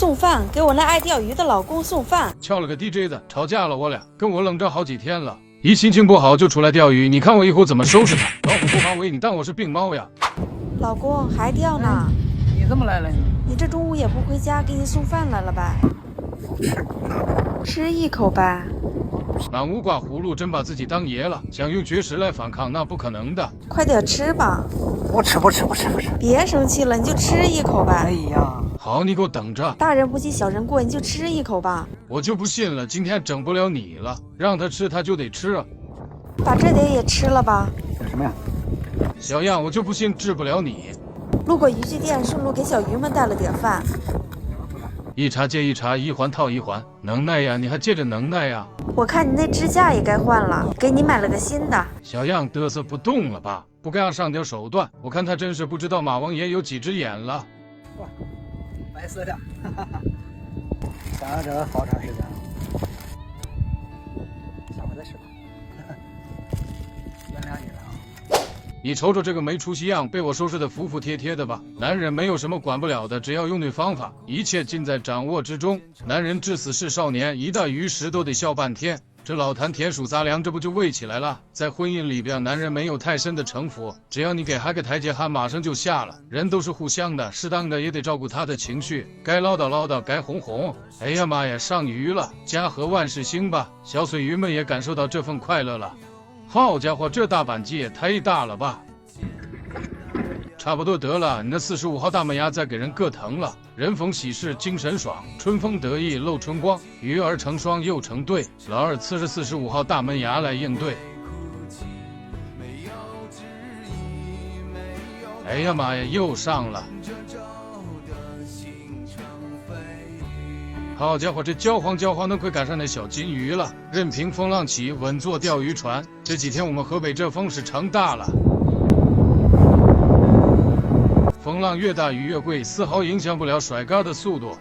送饭，给我那爱钓鱼的老公送饭。撬了个 DJ 的，吵架了，我俩跟我冷战好几天了，一心情不好就出来钓鱼，你看我以后怎么收拾他？老虎不发威，你当我是病猫呀？老公还钓呢？你怎么来了？你这中午也不回家，给你送饭来了呗？吃一口呗。满无挂葫芦，真把自己当爷了，想用绝食来反抗，那不可能的。快点吃吧。不吃。别生气了，你就吃一口呗。哎呀，好，你给我等着。大人不计小人过，你就吃一口吧。我就不信了，今天整不了你了，让他吃他就得吃啊。把这点也吃了吧。干什么呀？小样，我就不信治不了你。路过渔具店，顺路给小鱼们带了点饭。一茬接一茬，一环套一环，能耐呀，你还借着能耐呀？我看你那支架也该换了，给你买了个新的。小样嘚瑟不动了吧？不该上点手段？我看他真是不知道马王爷有几只眼了。哇，白色的，想着好长时间了，下回再吃吧。原谅你了啊。你瞅瞅这个没出息样，被我收拾得服服帖帖的吧？男人没有什么管不了的，只要用对方法，一切尽在掌握之中。男人至死是少年，一大鱼食都得笑半天。这老坛田鼠杂粮，这不就喂起来了？在婚姻里边，男人没有太深的城府，只要你给还个台阶，还马上就下了。人都是互相的，适当的也得照顾他的情绪，该唠叨唠叨，该哄哄。哎呀妈呀，上鱼了！家和万事兴吧！小水鱼们也感受到这份快乐了。好家伙，这大板鸡也太大了吧！差不多得了，你那45号大门牙再给人硌疼了。人逢喜事精神爽，春风得意露春光，鱼儿成双又成对。老二呲着45号大门牙来应对。哎呀妈呀，又上了！好家伙，这焦黄的快赶上那小金鱼了。任凭风浪起，稳坐钓鱼船。这几天我们河北这风是成大了。风浪越大鱼越贵，丝毫影响不了甩竿的速度。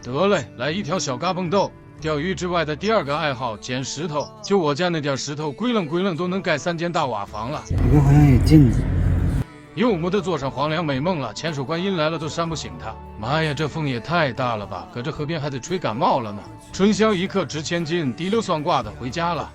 得嘞，来一条小嘎嘣豆。钓鱼之外的第二个爱好，捡石头。就我家那点石头，归楞都能盖3间大瓦房了。这个好像有镜子。又没得坐上黄粱美梦了，千手观音来了都扇不醒他。妈呀，这风也太大了吧！搁这河边还得吹感冒了呢。春宵一刻值千金，滴溜算卦的回家了。